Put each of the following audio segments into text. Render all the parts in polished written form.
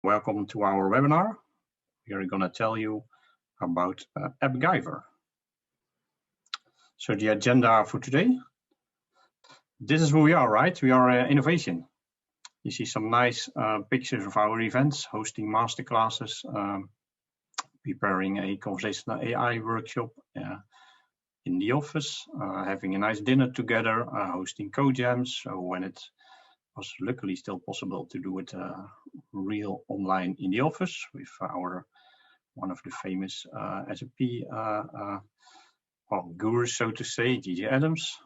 Welcome to our webinar. We are going to tell you about AppGyver. So the agenda for today. This is who we are, right? We are innovation. You see some nice pictures of our events, hosting masterclasses, preparing a conversational AI workshop in the office, having a nice dinner together, hosting code jams. So when it was luckily still possible to do it real online in the office with one of the famous SAP gurus, so to say, Gigi Adams.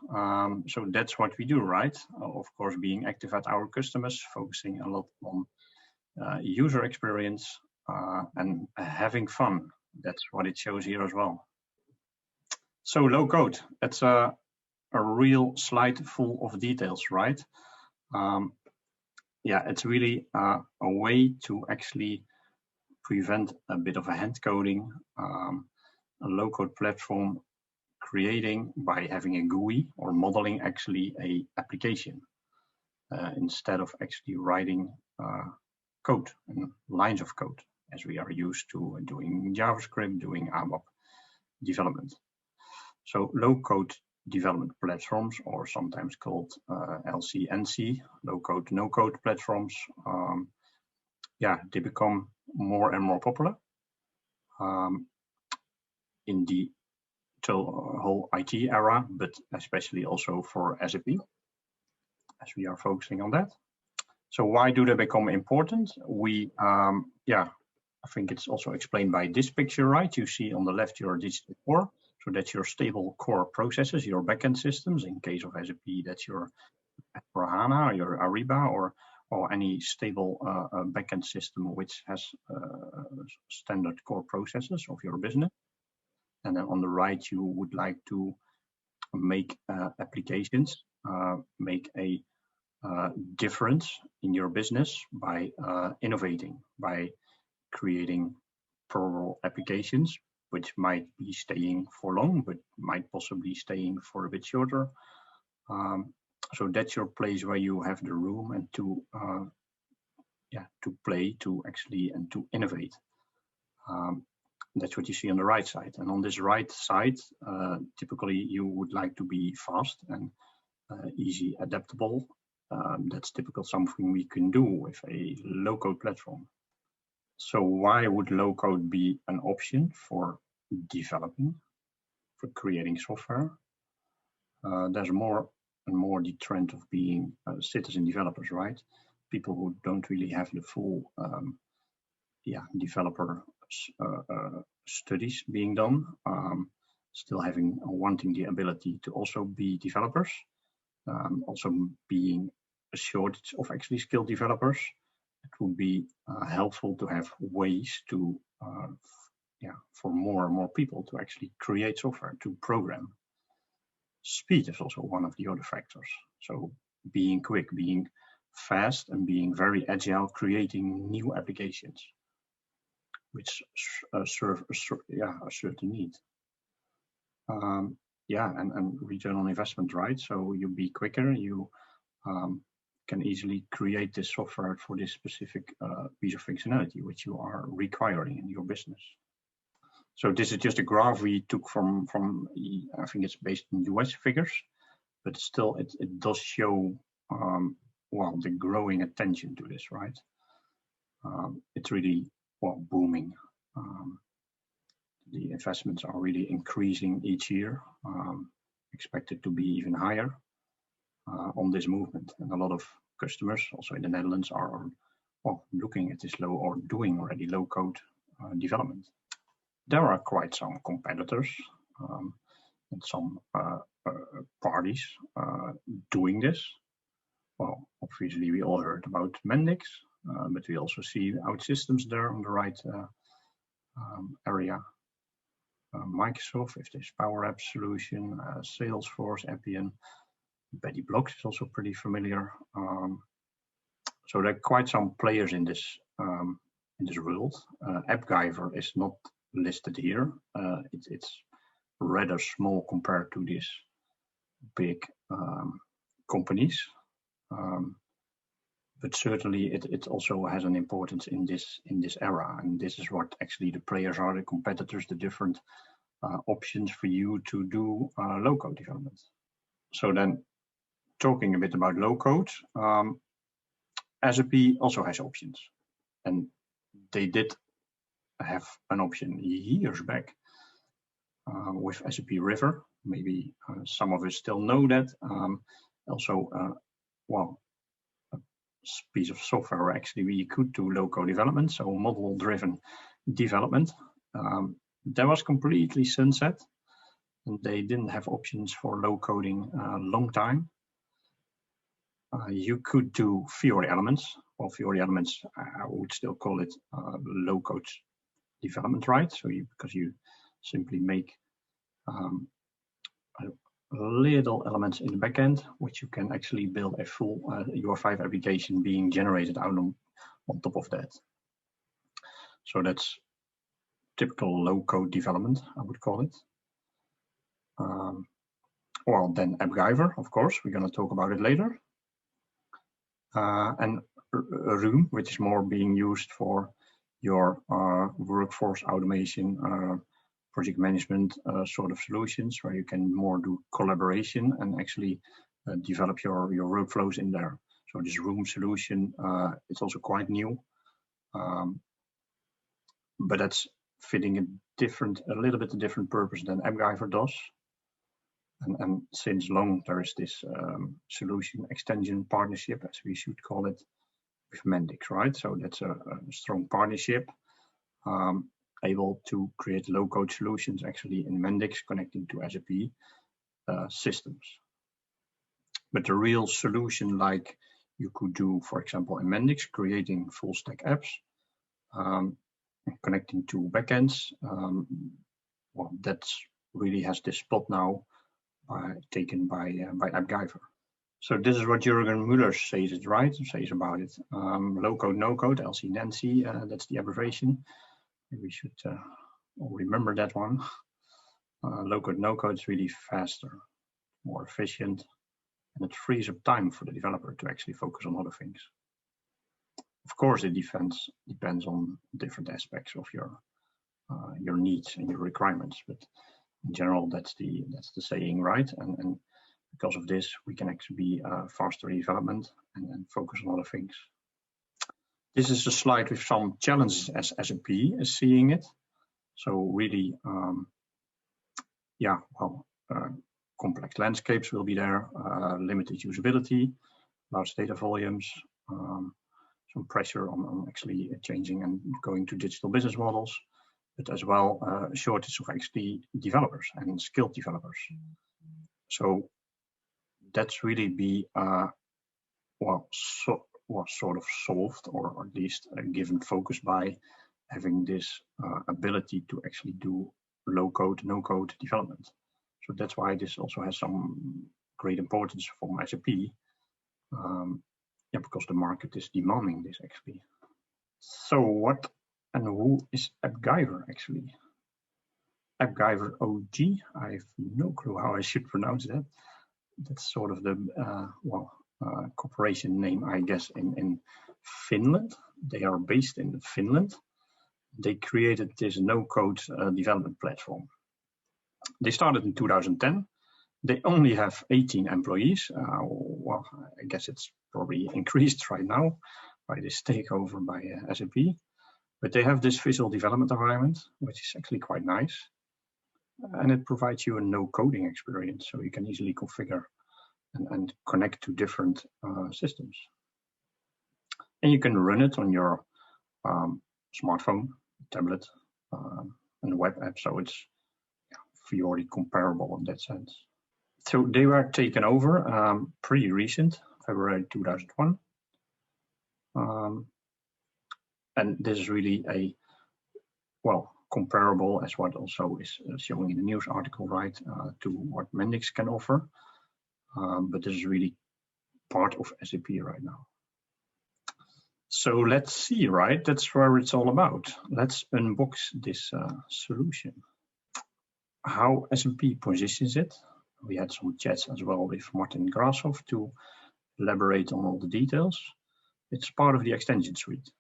So that's what we do, right? Of course, being active at our customers, focusing a lot on user experience and having fun. That's what it shows here as well. So low code, it's a real slide full of details, right? Yeah, it's really a way to actually prevent a bit of a hand coding, a low code platform creating by having a GUI or modeling actually a application instead of actually writing code and lines of code as we are used to doing JavaScript, doing ABAP development. So low code development platforms, or sometimes called LCNC, low code, no code platforms. Yeah, they become more and more popular in the whole IT era, but especially also for SAP, as we are focusing on that. So why do they become important? Yeah, I think it's also explained by this picture, right? You see on the left your digital core. So that's your stable core processes, your backend systems. In case of SAP, that's your S/4HANA, your Ariba, or any stable backend system which has standard core processes of your business. And then on the right, you would like to make applications, make a difference in your business by innovating, by creating probable applications, which might be staying for long, but might possibly staying for a bit shorter. So that's your place where you have the room and to play, to actually, and to innovate. That's what you see on the right side. And on this right side, typically you would like to be fast and easy, adaptable. That's typical something we can do with a low-code platform. So why would low-code be an option for developing, for creating software? There's more and more the trend of being citizen developers, right? People who don't really have the full developer studies being done, still wanting the ability to also be developers, also being a shortage of actually skilled developers. It would be helpful to have ways to, for more and more people to actually create software, to program. Speed is also one of the other factors. So being quick, being fast, and being very agile, creating new applications which serve a certain need. And return on investment, right? So you be quicker, you can easily create this software for this specific piece of functionality which you are requiring in your business. So this is just a graph we took from I think it's based on US figures, but still it does show the growing attention to this, right? It's really booming. The investments are really increasing each year, expected to be even higher on this movement. And a lot of customers also in the Netherlands are looking at this doing already low code development. There are quite some competitors and some parties doing this. Well, obviously we all heard about Mendix, but we also see OutSystems there on the right area. Microsoft, if there's Power Apps solution, Salesforce, Appian, Betty Blocks is also pretty familiar. So there are quite some players in this world. AppGyver is not listed here. It's rather small compared to these big companies. but certainly it also has an importance in this era, and this is what actually the players are, the competitors, the different options for you to do low-code development. So then, talking a bit about low-code, SAP also has options, and they did have an option years back with SAP River. Maybe some of us still know that. Also, well, a piece of software where actually we could do low-code development, so model-driven development. That was completely sunset, and they didn't have options for low-coding a long time. You could do Fiori elements, or Fiori elements, I would still call it low-code development, right? So because you simply make little elements in the backend, which you can actually build a full UI5 application being generated out on top of that. So that's typical low-code development, I would call it. Well, then AppGyver, of course, we're going to talk about it later. And Room, which is more being used for your workforce automation, project management sort of solutions, where you can more do collaboration and actually develop your workflows in there. So this Room solution, it's also quite new, but that's fitting a little bit a different purpose than AppGyver does. And since long, there is this solution extension partnership, as we should call it, with Mendix, right? So that's a strong partnership, able to create low-code solutions actually in Mendix connecting to SAP systems. But the real solution, like you could do, for example, in Mendix, creating full-stack apps, connecting to backends, well, that really has this spot now taken by AppGyver. So this is what Jürgen Müller says it, right? Says about it. Low-code, no-code, LC Nancy, that's the abbreviation. We should remember that one. Low-code, no-code is really faster, more efficient, and it frees up time for the developer to actually focus on other things. Of course, it depends on different aspects of your needs and your requirements, but in general, that's the saying, right? And because of this, we can actually be faster in development and focus on other things. This is a slide with some challenges as SAP is seeing it. So really, yeah, well, complex landscapes will be there, limited usability, large data volumes, some pressure on actually changing and going to digital business models, but as well shortage of actually developers and skilled developers. So that's really be sort of solved, or at least given focus by having this ability to actually do low-code, no-code development. So that's why this also has some great importance from SAP, yeah, because the market is demanding this actually. So what and who is AppGyver actually? AppGyver OG, I have no clue how I should pronounce that. That's sort of the corporation name, I guess, in Finland. They are based in Finland. They created this no-code development platform. They started in 2010. They only have 18 employees. Well, I guess it's probably increased right now by this takeover by SAP. But they have this visual development environment, which is actually quite nice. And it provides you a no coding experience, so you can easily configure and connect to different systems. And you can run it on your smartphone, tablet, and web app, so it's Fiori comparable in that sense. So they were taken over pretty recent, February 2001. And this is really a, well, comparable as what also is showing in the news article, right, to what Mendix can offer. But this is really part of SAP right now. So let's see, right? That's where it's all about. Let's unbox this solution. How SAP positions it. We had some chats as well with Martin Grasof to elaborate on all the details. it's part of the extension suite,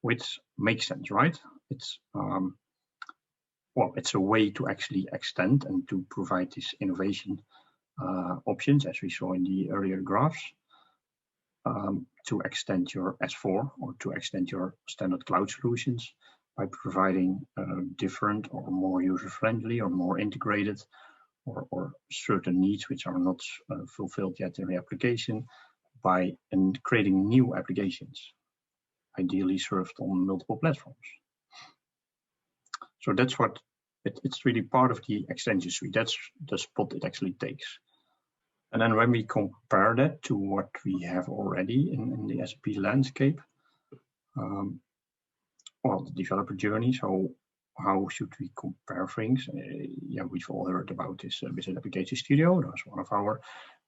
which makes sense, right? It's well, it's a way to actually extend and to provide this innovation options, as we saw in the earlier graphs, to extend your S4 or to extend your standard cloud solutions by providing different or more user-friendly or more integrated or certain needs which are not fulfilled yet in the application by creating new applications, ideally served on multiple platforms. So that's what it's really part of the extension suite. That's the spot it actually takes. And then when we compare that to what we have already in the SAP landscape, well, the developer journey. So how should we compare things? Yeah, we've all heard about this Business Application Studio. That was one of our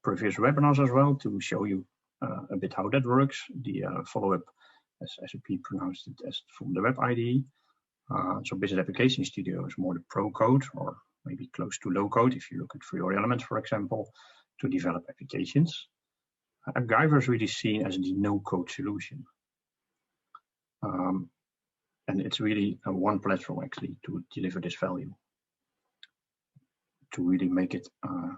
previous webinars as well to show you a bit how that works. The follow-up, as SAP pronounced it, as from the web IDE. So Business Application Studio is more the pro code, or maybe close to low code if you look at Fiori Elements, for example, to develop applications. AppGyver is really seen as the no-code solution. And it's really one platform actually to deliver this value, to really make it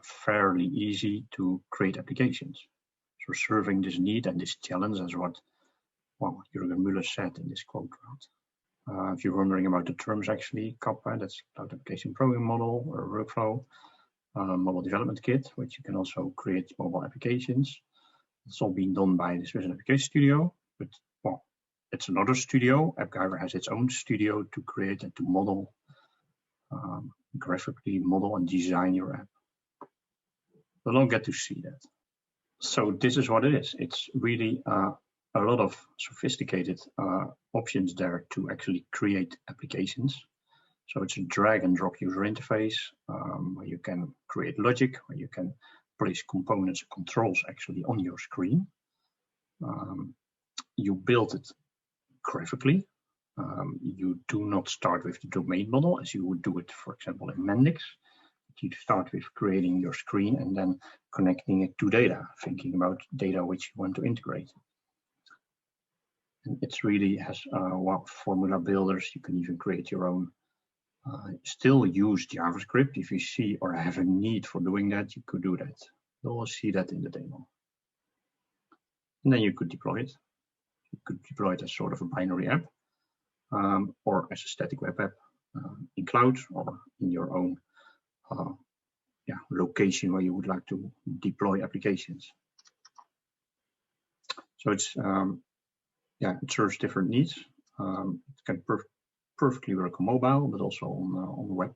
fairly easy to create applications. So serving this need and this challenge as what, well, Jürgen Müller said in this quote. If you're wondering about the terms, actually, Kappa, that's Cloud Application Programming Model or Workflow, Mobile Development Kit, which you can also create mobile applications. It's all being done by this Business Application Studio, but well, it's another studio. AppGyver has its own studio to create and to model, graphically model and design your app. But don't get to see that. So this is what it is. It's really a lot of sophisticated options there to actually create applications. So it's a drag and drop user interface where you can create logic, where you can place components and controls actually on your screen. You build it graphically. You do not start with the domain model as you would do it, for example, in Mendix. You start with creating your screen and then connecting it to data, thinking about data which you want to integrate. And it really has well, formula builders. You can even create your own. Still use JavaScript. If you see or have a need for doing that, you could do that. You'll see that in the demo. And then you could deploy it. You could deploy it as sort of a binary app or as a static web app in cloud or in your own location where you would like to deploy applications. So it's it serves different needs. It can perfectly work on mobile, but also on the web.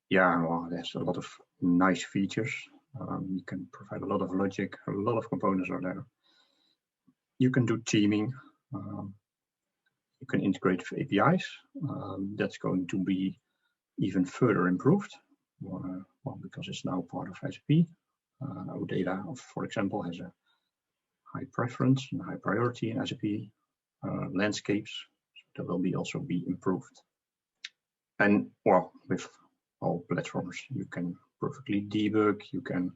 Yeah, well, there's a lot of nice features. You can provide a lot of logic, a lot of components are there. You can do teaming. You can integrate with APIs. That's going to be even further improved, well, because it's now part of SAP. OData, for example, has a high preference and high priority in SAP landscapes. So that will also be improved. And well, with all platforms, you can perfectly debug. You can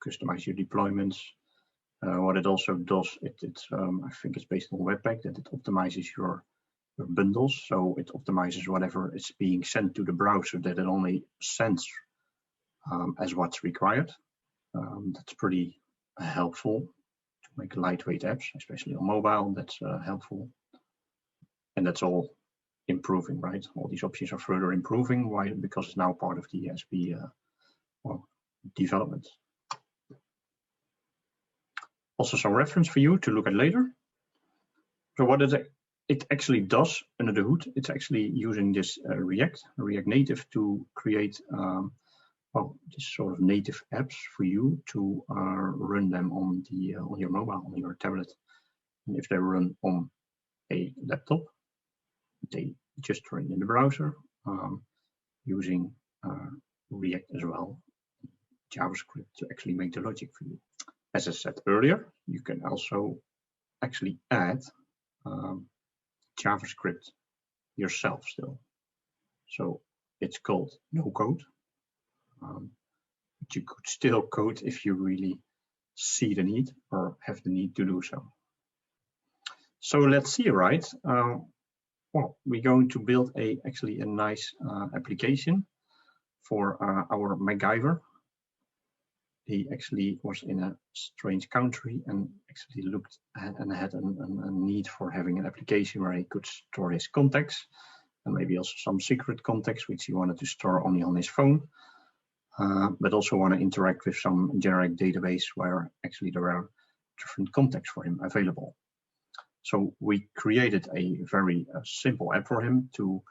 customize your deployments. What it also does, I think it's based on Webpack, that it optimizes your bundles. So it optimizes whatever is being sent to the browser, that it only sends as what's required. That's pretty helpful to make lightweight apps, especially on mobile. That's helpful. And that's all improving, right? All these options are further improving. Why? Because it's now part of the SAP development. Also some reference for you to look at later. So what it actually does under the hood, it's actually using this React Native to create this sort of native apps for you to run them on your mobile, on your tablet. And if they run on a laptop, they just run in the browser using React as well, JavaScript to actually make the logic for you. As I said earlier, you can also actually add JavaScript yourself still. So it's called no code. But you could still code if you really see the need or have the need to do so. So let's see, right? Well, we're going to build actually a nice application for our MacGyver. He actually was in a strange country and actually looked at and had a need for having an application where he could store his contacts and maybe also some secret contacts which he wanted to store only on his phone, but also want to interact with some generic database where actually there are different contacts for him available. So we created a very simple app for him to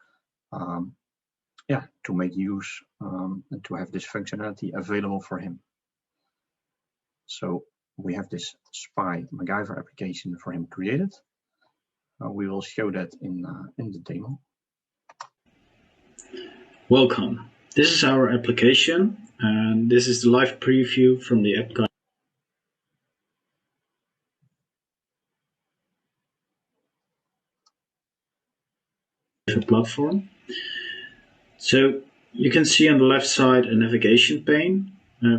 make use and to have this functionality available for him. So we have this Spy MacGyver application for him created. We will show that in the demo. Welcome. This is our application, and this is the live preview from the AppGyver platform. So you can see on the left side a navigation pane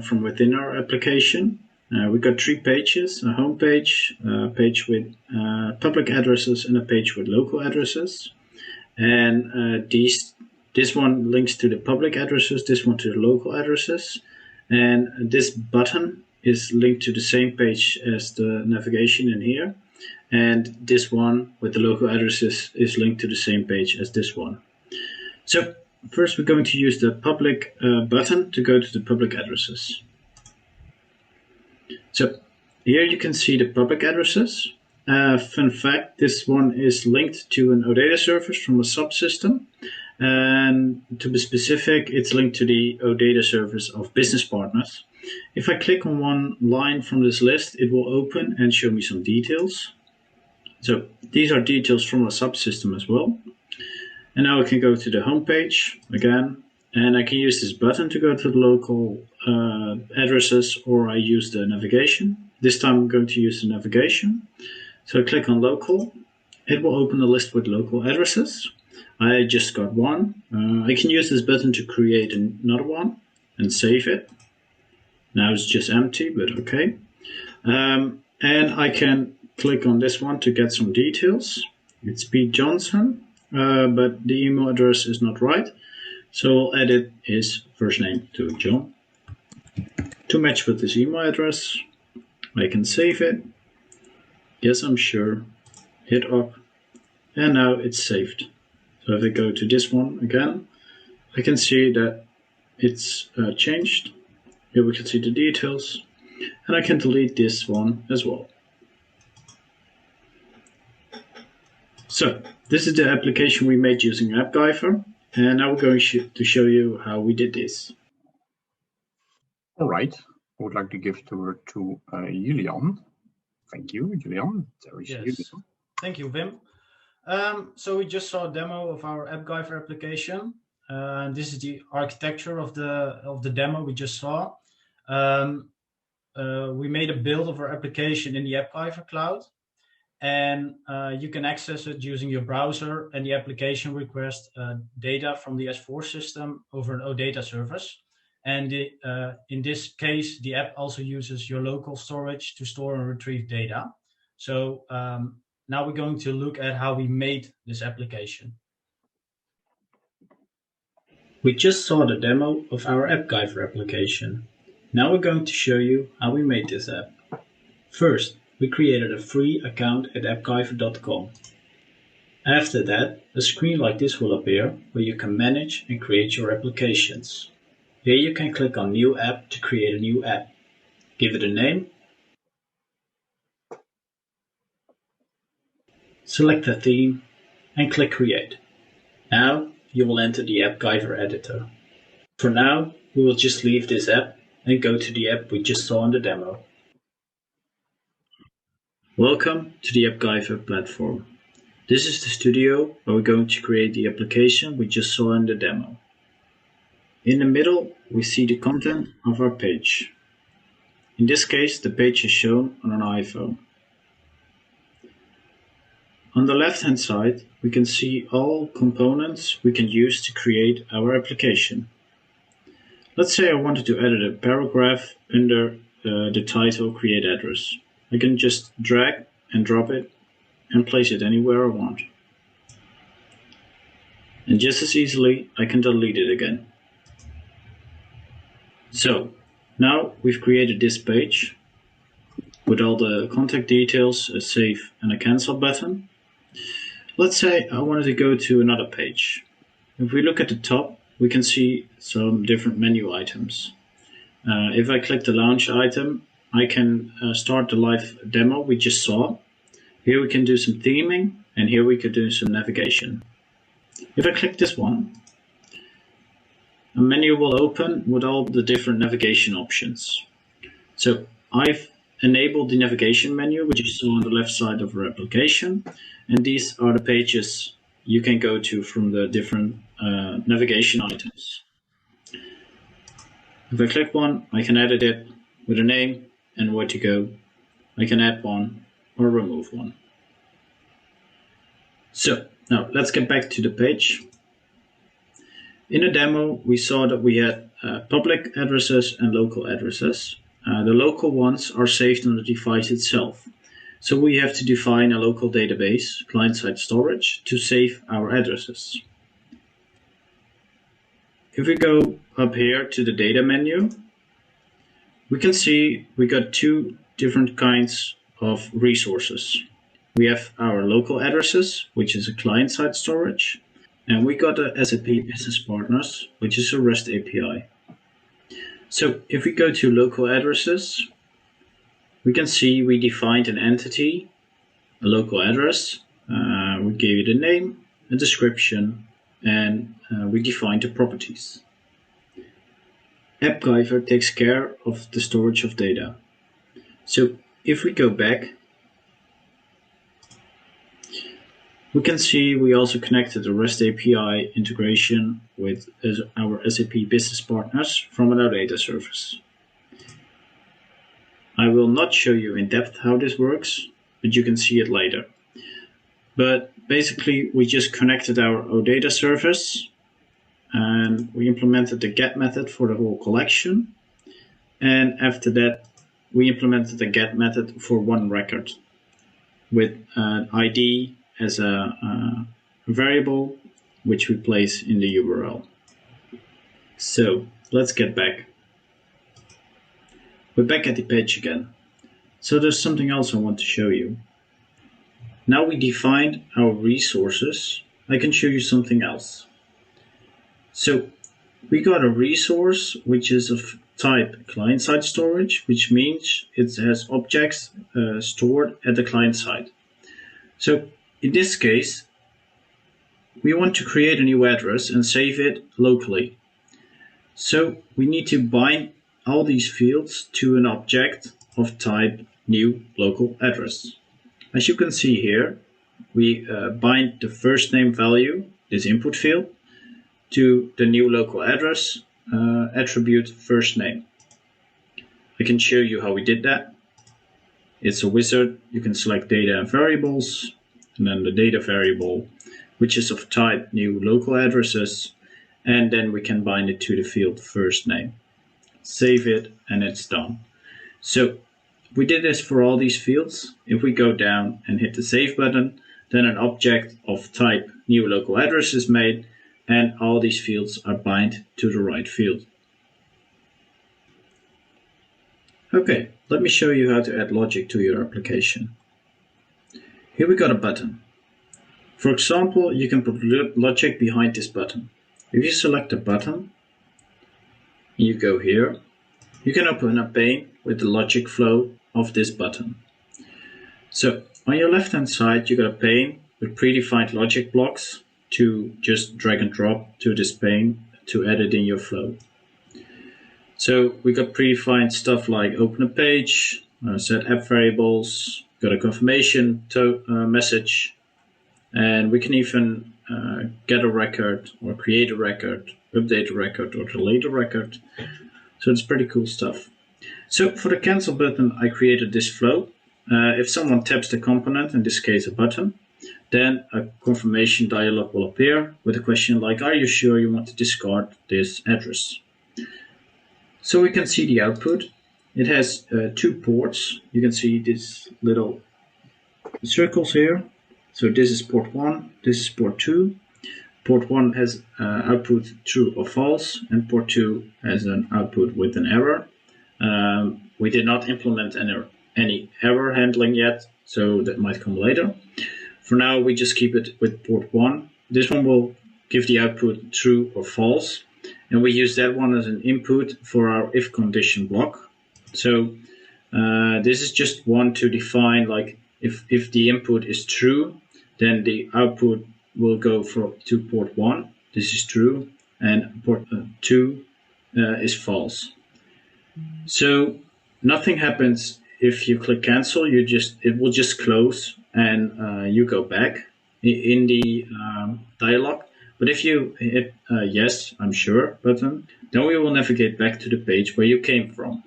from within our application. We've got 3 pages, a home page, a page with public addresses, and a page with local addresses. And this one links to the public addresses, this one to the local addresses. And this button is linked to the same page as the navigation in here. And this one with the local addresses is linked to the same page as this one. So first we're going to use the public button to go to the public addresses. So here you can see the public addresses. Fun fact, this one is linked to an OData service from a subsystem. And to be specific, it's linked to the OData service of business partners. If I click on one line from this list, it will open and show me some details. So these are details from a subsystem as well. And now I can go to the home page again, and I can use this button to go to the local addresses, or I use the navigation. This time I'm going to use the navigation. So I click on local. It will open a list with local addresses. I just got one. I can use this button to create another one and save it. Now it's just empty, but okay. And I can click on this one to get some details. It's Pete Johnson, but the email address is not right. So I'll edit his first name to John to match with this email address. I can save it. Yes, I'm sure. Hit up. And now it's saved. So if I go to this one again, I can see that it's changed. Here we can see the details. And I can delete this one as well. So this is the application we made using AppGyver. And now we're going to show you how we did this. All right. I would like to give the word to Julian. Thank you, Julian. There is Yes. Julian. Thank you, Wim. So we just saw a demo of our AppGyver application. This is the architecture of the demo we just saw. We made a build of our application in the AppGyver cloud, and you can access it using your browser, and the application requests data from the S4 system over an OData service. And in this case, the app also uses your local storage to store and retrieve data. So now we're going to look at how we made this application. We just saw the demo of our AppGyver application. Now we're going to show you how we made this app. First, we created a free account at appgyver.com. After that, a screen like this will appear where you can manage and create your applications. Here you can click on New App to create a new app. Give it a name. Select a theme and click Create. Now you will enter the AppGyver editor. For now, we will just leave this app and go to the app we just saw in the demo. Welcome to the AppGyver platform. This is the studio where we're going to create the application we just saw in the demo. In the middle, we see the content of our page. In this case, the page is shown on an iPhone. On the left-hand side, we can see all components we can use to create our application. Let's say I wanted to edit a paragraph under the title create address. I can just drag and drop it and place it anywhere I want. And just as easily, I can delete it again. So now we've created this page with all the contact details, a save and a cancel button. Let's say I wanted to go to another page. If we look at the top, we can see some different menu items. If I click the launch item, I can start the live demo we just saw. Here we can do some theming, and here we could do some navigation. If I click this one, a menu will open with all the different navigation options. So I've enabled the navigation menu, which you saw on the left side of our application, and these are the pages you can go to from the different navigation items. If I click one, I can edit it with a name and where to go. I can add one or remove one. So now let's get back to the page. In the demo, we saw that we had public addresses and local addresses. The local ones are saved on the device itself. So we have to define a local database, ClientSide Storage, to save our addresses. If we go up here to the data menu, we can see we got two different kinds of resources. We have our local addresses, which is a client-side storage, and we got a SAP Business Partners, which is a REST API. So if we go to local addresses, we can see we defined an entity, a local address, we gave it a name, a description, and we defined the properties. AppGyver takes care of the storage of data. So if we go back, we can see we also connected a REST API integration with our SAP Business Partners from our data service. I will not show you in depth how this works, but you can see it later. But basically, we just connected our OData service and we implemented the get method for the whole collection. And after that, we implemented the get method for one record with an ID as a variable, which we place in the URL. So let's get back. We're back at the page again. So there's something else I want to show you. Now we defined our resources, I can show you something else. So we got a resource which is of type client-side storage, which means it has objects stored at the client side. So in this case, we want to create a new address and save it locally. So we need to bind all these fields to an object of type new local address. As you can see here, we bind the first name value, this input field, to the new local address attribute first name. I can show you how we did that. It's a wizard. You can select data and variables, and then the data variable, which is of type new local addresses, and then we can bind it to the field first name. Save it, and it's done. So we did this for all these fields. If we go down and hit the save button, then an object of type new local address is made, and all these fields are bind to the right field. Okay, let me show you how to add logic to your application. Here we got a button. For example, you can put logic behind this button. If you select the button, you go here, you can open a pane with the logic flow of this button. So on your left hand side, you got a pane with predefined logic blocks to just drag and drop to this pane to add it in your flow. So we got predefined stuff like open a page, set app variables, got a confirmation message, and we can even get a record or create a record, update a record or delete a record. So it's pretty cool stuff. So for the cancel button, I created this flow. If someone taps the component, in this case a button, then a confirmation dialog will appear with a question like, are you sure you want to discard this address? So we can see the output. it has 2 ports. You can see these little circles here. So this is port 1, this is port 2. Port 1 has output true or false, and port 2 has an output with an error. We did not implement any error handling yet, so that might come later. For now, we just keep it with port 1. This one will give the output true or false, and we use that one as an input for our if condition block. So this is just one to define, like if the input is true, then the output will go to port 1. This is true, and port 2 is false. So nothing happens if you click cancel. It will just close, and you go back in the dialog. But if you hit yes, I'm sure button, then we will navigate back to the page where you came from.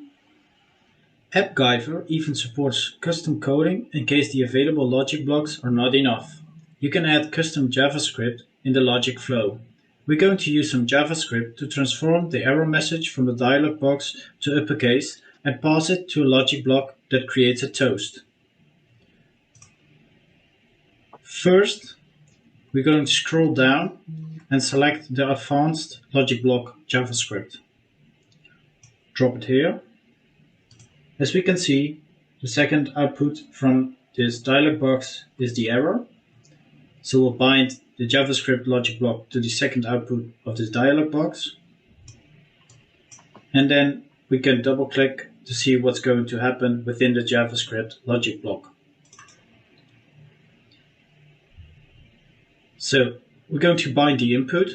AppGyver even supports custom coding in case the available logic blocks are not enough. You can add custom JavaScript in the logic flow. We're going to use some JavaScript to transform the error message from the dialog box to uppercase and pass it to a logic block that creates a toast. First, we're going to scroll down and select the advanced logic block JavaScript. Drop it here. As we can see, the second output from this dialog box is the error. So we'll bind the JavaScript logic block to the second output of this dialog box. And then we can double click to see what's going to happen within the JavaScript logic block. So we're going to bind the input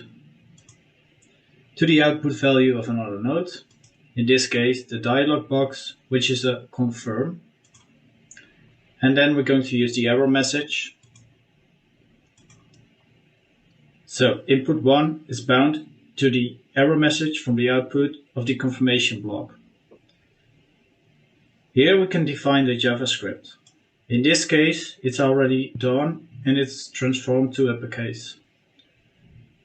to the output value of another node. In this case, the dialog box, which is a confirm. And then we're going to use the error message. So input 1 is bound to the error message from the output of the confirmation block. Here we can define the JavaScript. In this case, it's already done and it's transformed to uppercase.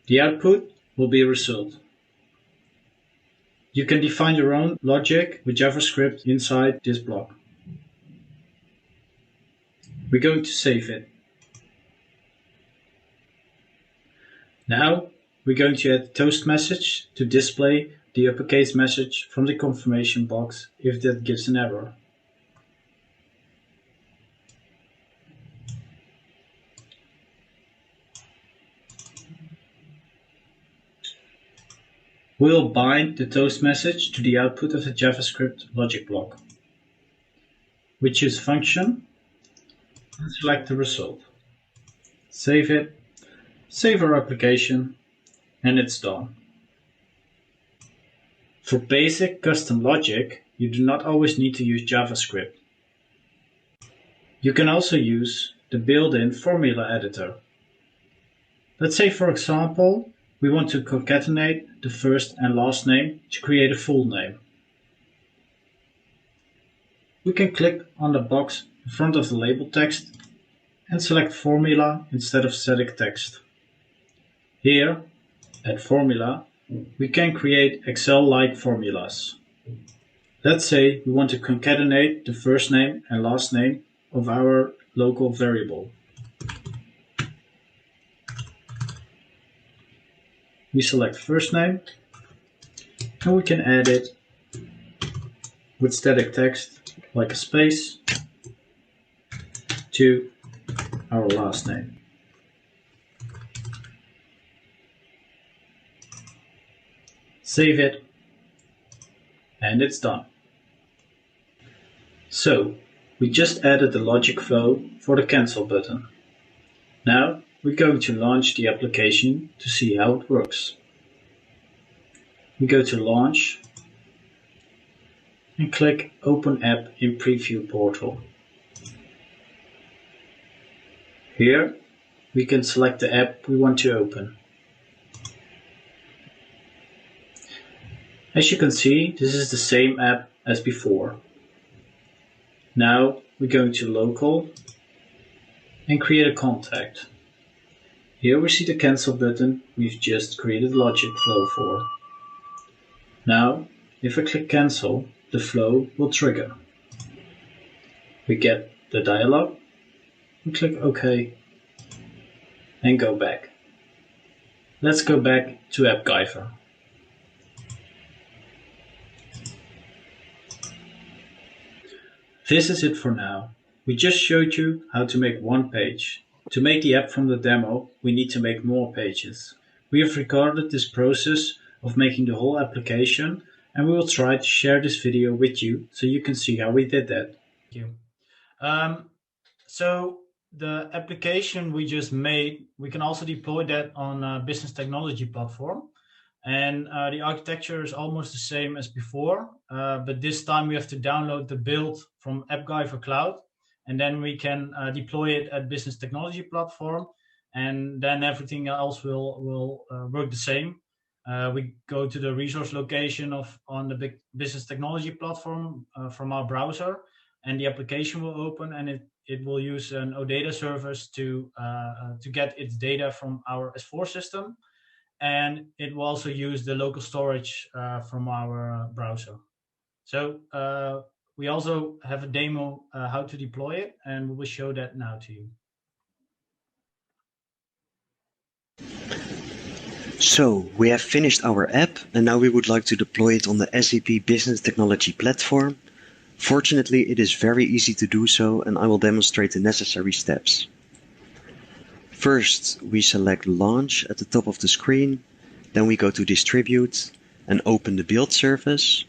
The output will be a result. You can define your own logic with JavaScript inside this block. We're going to save it. Now we're going to add toast message to display the uppercase message from the confirmation box if that gives an error. We'll bind the toast message to the output of the JavaScript logic block. We choose function and select the result. Save it, save our application, and it's done. For basic custom logic, you do not always need to use JavaScript. You can also use the built-in formula editor. Let's say, for example, we want to concatenate the first and last name to create a full name. We can click on the box in front of the label text and select formula instead of static text. Here, at formula, we can create Excel-like formulas. Let's say we want to concatenate the first name and last name of our local variable. We select first name and we can add it with static text like a space to our last name. Save it, and it's done. So we just added the logic flow for the cancel button. Now we're going to launch the application to see how it works. We go to Launch and click Open App in Preview Portal. Here we can select the app we want to open. As you can see, this is the same app as before. Now we're going to Local and create a contact. Here we see the cancel button we've just created logic flow for. Now, if I click cancel, the flow will trigger. We get the dialog, we click OK, and go back. Let's go back to AppGyver. This is it for now. We just showed you how to make one page. To make the app from the demo, we need to make more pages. We have recorded this process of making the whole application, and we will try to share this video with you so you can see how we did that. Thank you. So the application we just made, we can also deploy that on a business technology platform. And the architecture is almost the same as before, but this time we have to download the build from AppGyver Cloud, and then we can deploy it at business technology platform, and then everything else will work the same. We go to the resource location on the big business technology platform from our browser, and the application will open, and it will use an OData service to get its data from our S4 system. And it will also use the local storage from our browser. So we also have a demo how to deploy it, and we will show that now to you. So we have finished our app, and now we would like to deploy it on the SAP Business Technology platform. Fortunately, it is very easy to do so, and I will demonstrate the necessary steps. First, we select Launch at the top of the screen, then we go to Distribute and open the build service.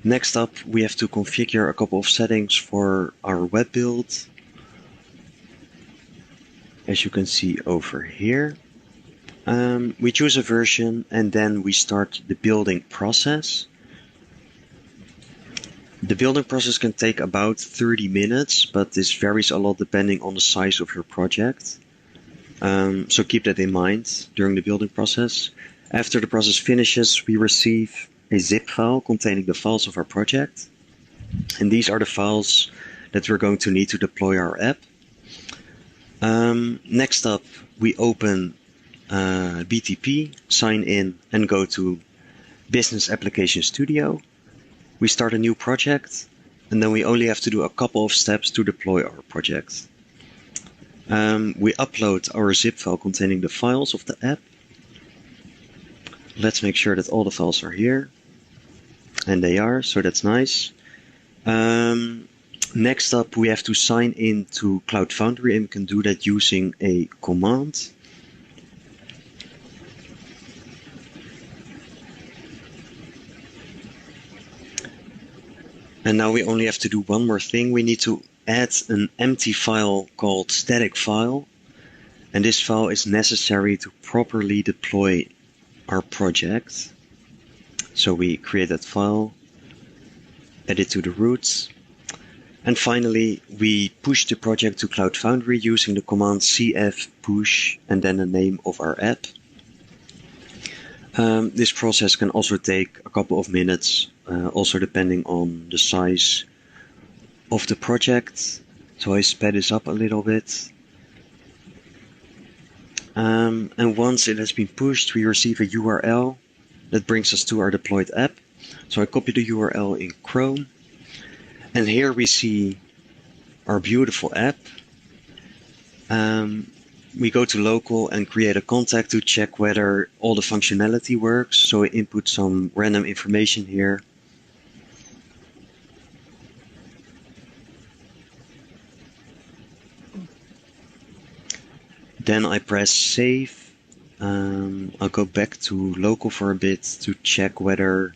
Next up, we have to configure a couple of settings for our web build, as you can see over here. We choose a version and then we start the building process. The building process can take about 30 minutes, but this varies a lot depending on the size of your project. So keep that in mind during the building process. After the process finishes, we receive a zip file containing the files of our project. And these are the files that we're going to need to deploy our app. Next up, we open BTP, sign in, and go to Business Application Studio. We start a new project, and then we only have to do a couple of steps to deploy our project. We upload our zip file containing the files of the app. Let's make sure that all the files are here. And they are, so that's nice. Next up, we have to sign in to Cloud Foundry, and we can do that using a command. And now we only have to do one more thing. We need to add an empty file called static file. And this file is necessary to properly deploy our project. So we create that file, add it to the root. And finally, we push the project to Cloud Foundry using the command cf push and then the name of our app. This process can also take a couple of minutes, also depending on the size of the project. So I sped this up a little bit. And once it has been pushed, we receive a URL that brings us to our deployed app. So I copy the URL in Chrome. And here we see our beautiful app. We go to local and create a contact to check whether all the functionality works. So I input some random information here. Then I press save. I'll go back to local for a bit to check whether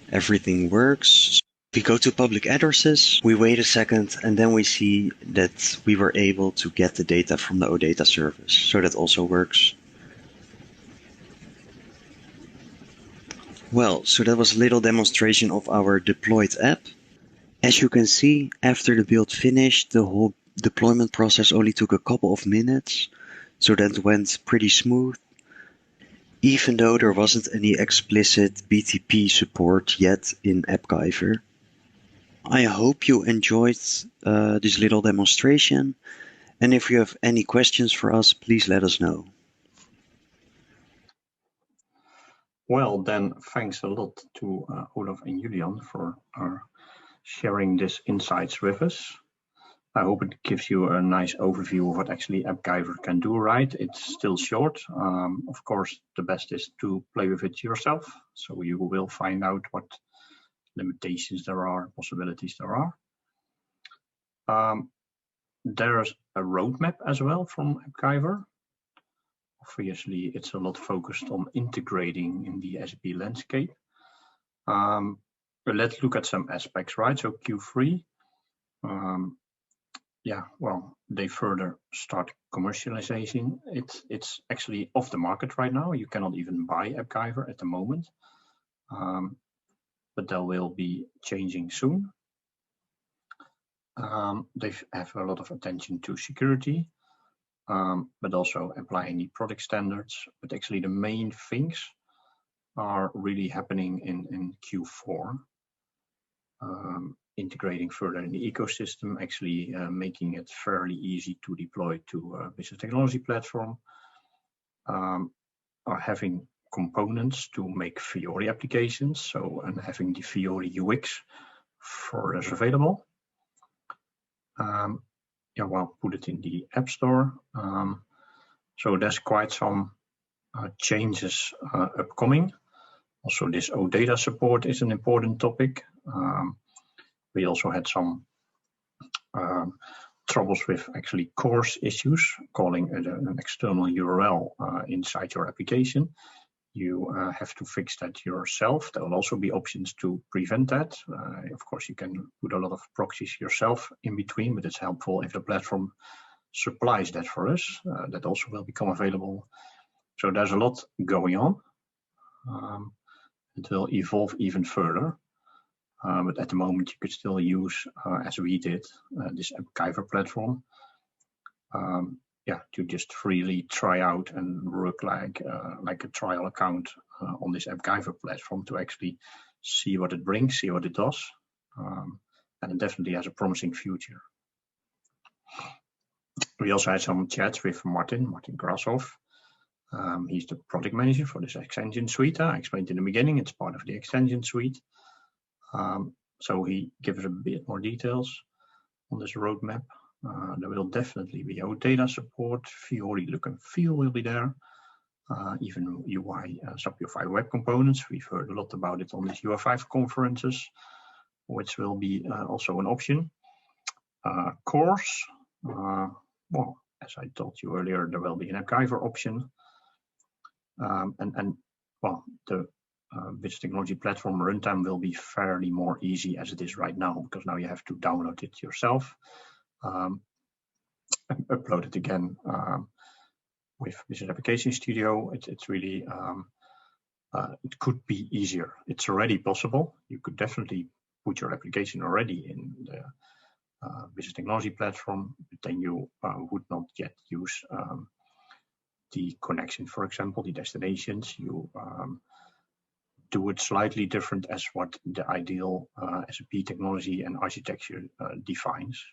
everything works. We go to public addresses, we wait a second, and then we see that we were able to get the data from the OData service. So that also works. Well, so that was a little demonstration of our deployed app. As you can see, after the build finished, the whole deployment process only took a couple of minutes. So that went pretty smooth. Even though there wasn't any explicit BTP support yet in AppGyver. I hope you enjoyed this little demonstration, and if you have any questions for us, please let us know. Well, then thanks a lot to Olaf and Julian for sharing this insights with us. I hope it gives you a nice overview of what actually AppGyver can do, right? It's still short. Of course, the best is to play with it yourself. So you will find out what limitations there are, possibilities there are. There's a roadmap as well from AppGyver. Obviously, it's a lot focused on integrating in the SAP landscape. But let's look at some aspects, right? So Q3, yeah, well, they further start commercialization. It's actually off the market right now. You cannot even buy AppGyver at the moment, but that will be changing soon. They have a lot of attention to security, but also applying the product standards. But actually, the main things are really happening in Q4. Integrating further in the ecosystem, actually making it fairly easy to deploy to a business technology platform, are having components to make Fiori applications, so and having the Fiori UX for us available. Yeah, well, put it in the App Store. So there's quite some changes upcoming. Also, this OData support is an important topic. We also had some troubles with actually CORS issues, calling it an external URL inside your application. You have to fix that yourself. There will also be options to prevent that. Of course, you can put a lot of proxies yourself in between, but it's helpful if the platform supplies that for us. That also will become available. So there's a lot going on. It will evolve even further. But at the moment, you could still use, as we did, this AppGyver platform, yeah, to just freely try out and work like a trial account on this AppGyver platform to actually see what it brings, see what it does, and it definitely has a promising future. We also had some chats with Martin Grasof. He's the product manager for this extension suite. I explained in the beginning, it's part of the extension suite. So he gives a bit more details on this roadmap. There will definitely be OData support. Fiori look and feel will be there. Even UI, SAP UI web components. We've heard a lot about it on these UI5 conferences, which will be also an option. CORS, well, as I told you earlier, there will be an AppGyver option. And well, the business technology platform runtime will be fairly more easy as it is right now, because now you have to download it yourself, and upload it again with Business Application Studio. It's really, it could be easier. It's already possible. You could definitely put your application already in the business technology platform, but then you would not yet use the connection, for example, the destinations. You do it slightly different as what the ideal SAP technology and architecture defines.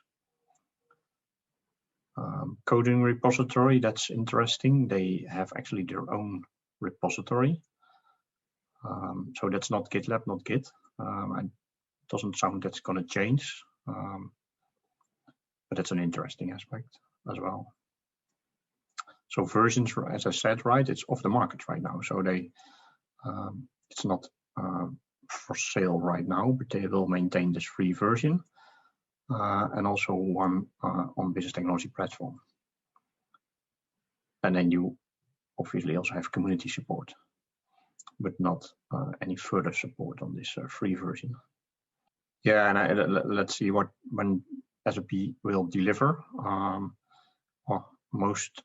Coding repository, that's interesting. They have actually their own repository. So that's not GitLab, not Git. It doesn't sound that's going to change, but that's an interesting aspect as well. So versions, as I said, right, it's off the market right now. So they, it's not for sale right now, but they will maintain this free version and also one on business technology platform. And then you obviously also have community support, but not any further support on this free version. Yeah, and let's see when SAP will deliver. Well, most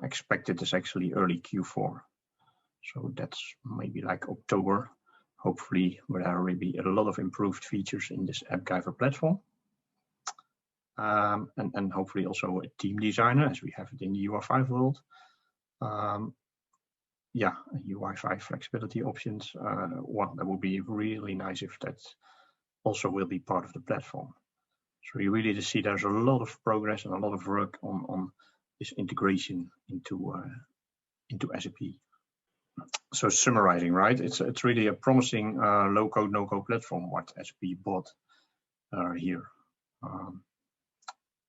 expected is actually early Q4. So that's maybe like October. Hopefully, there will be a lot of improved features in this AppGyver platform. And hopefully also a team designer, as we have it in the UI5 world. Yeah, UI5 flexibility options. Well, that would be really nice if that also will be part of the platform. So you really see there's a lot of progress and a lot of work on this integration into SAP. So summarizing, right? It's really a promising low-code, no-code platform what SAP bought here.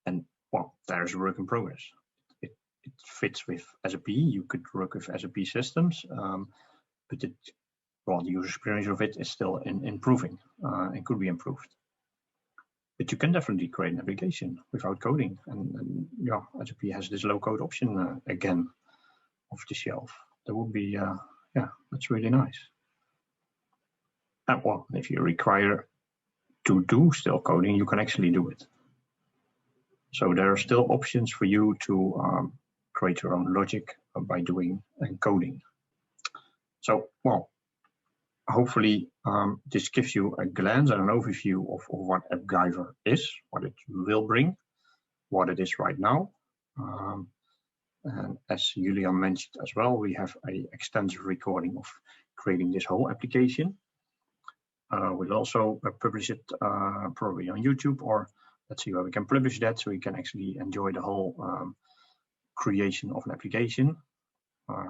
And well, there's a work in progress. It fits with SAP. You could work with SAP systems, but the user experience of it is still improving and could be improved. But you can definitely create an application without coding, and yeah, SAP has this low-code option again off the shelf. That would be yeah, that's really nice. And well, if you require to do still coding, you can actually do it. So there are still options for you to create your own logic by doing coding. So, well, hopefully this gives you a glance and an overview of what AppGyver is, what it will bring, what it is right now. And as Julian mentioned as well, we have an extensive recording of creating this whole application. We'll also publish it probably on YouTube, or let's see where we can publish that so you can actually enjoy the whole creation of an application,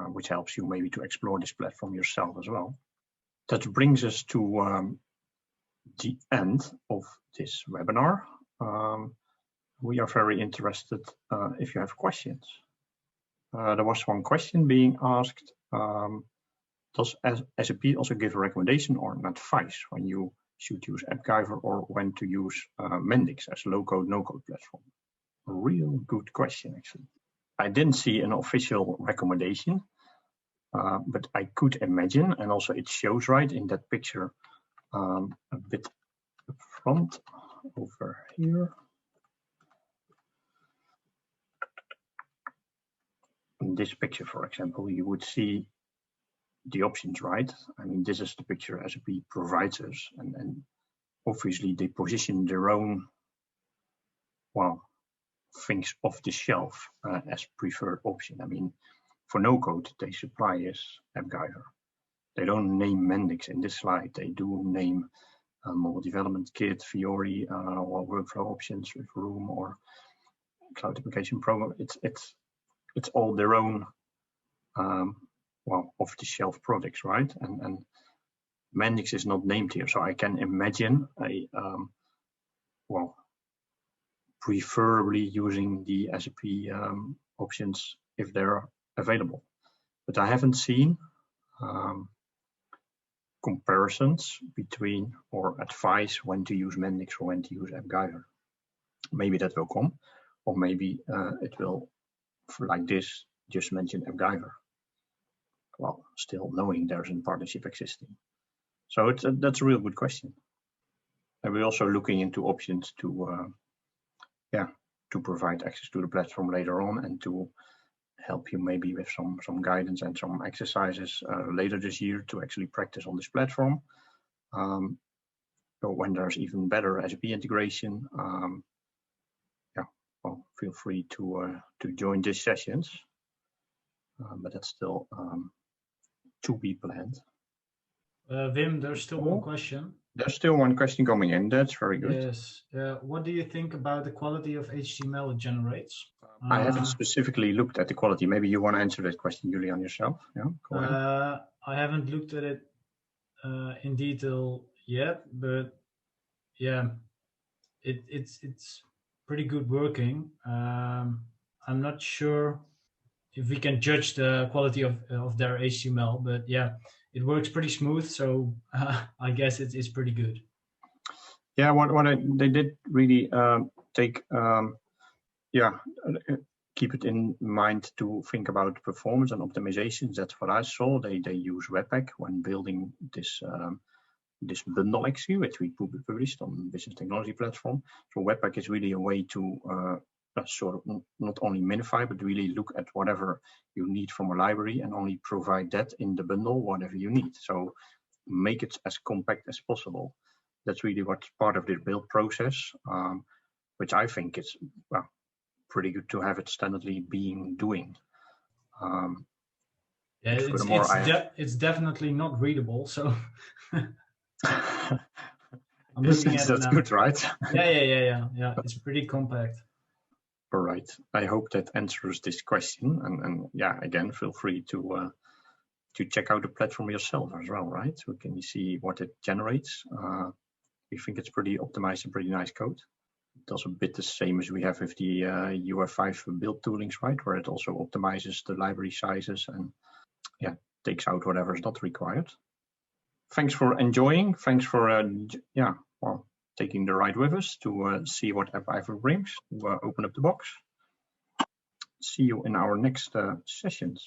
which helps you maybe to explore this platform yourself as well. That brings us to the end of this webinar. We are very interested if you have questions. There was one question being asked. Does SAP also give a recommendation or an advice when you should use AppGyver or when to use Mendix as low-code, no-code platform? A real good question, actually. I didn't see an official recommendation, but I could imagine, and also it shows right in that picture a bit up front over here. In this picture, for example, you would see the options, right? I mean, this is the picture SAP provides us, and obviously they position their own, well, things off the shelf as preferred option. I mean, for no code, they supply us AppGyver. They don't name Mendix in this slide. They do name mobile development kit, Fiori, or workflow options with Room or cloud application program. It's all their own, well, off-the-shelf products, right? And Mendix is not named here, so I can imagine a well, preferably using the SAP options if they're available. But I haven't seen comparisons between or advice when to use Mendix or when to use AppGyver. Maybe that will come, or maybe it will, like this, just mention AppGyver. Well, still knowing there's a partnership existing. So that's a real good question. And we're also looking into options to, yeah, to provide access to the platform later on and to help you maybe with some guidance and some exercises later this year to actually practice on this platform. So when there's even better SAP integration, yeah, well, feel free to join these sessions. But that's still to be planned. Wim, there's still one question. There's still one question coming in. That's very good. Yes. What do you think about the quality of HTML it generates? I haven't specifically looked at the quality. Maybe you want to answer that question, Julian, yourself. Yeah, go ahead. I haven't looked at it in detail yet, but yeah, it's pretty good working. I'm not sure if we can judge the quality of their HTML, but yeah, it works pretty smooth. So I guess it's pretty good. Yeah, they did really take, yeah, keep it in mind to think about performance and optimizations. That's what I saw. They use Webpack when building this this bundle actually, which we published on Business Technology Platform. So Webpack is really a way to sort of not only minify, but really look at whatever you need from a library and only provide that in the bundle, whatever you need. So make it as compact as possible. That's really what's part of the build process, which I think is, well, pretty good to have it standardly being doing. Yeah, it's definitely not readable, so I'm looking at that's good, right? Yeah. It's pretty compact. All right. I hope that answers this question. And yeah, again, feel free to to check out the platform yourself as well, right? So can you see what it generates? We think it's pretty optimized and pretty nice code. It does a bit the same as we have with the UF5 build toolings, right? Where it also optimizes the library sizes and yeah, takes out whatever is not required. Thanks for enjoying. Thanks for taking the ride with us to see what AppGyver brings, to open up the box. See you in our next sessions.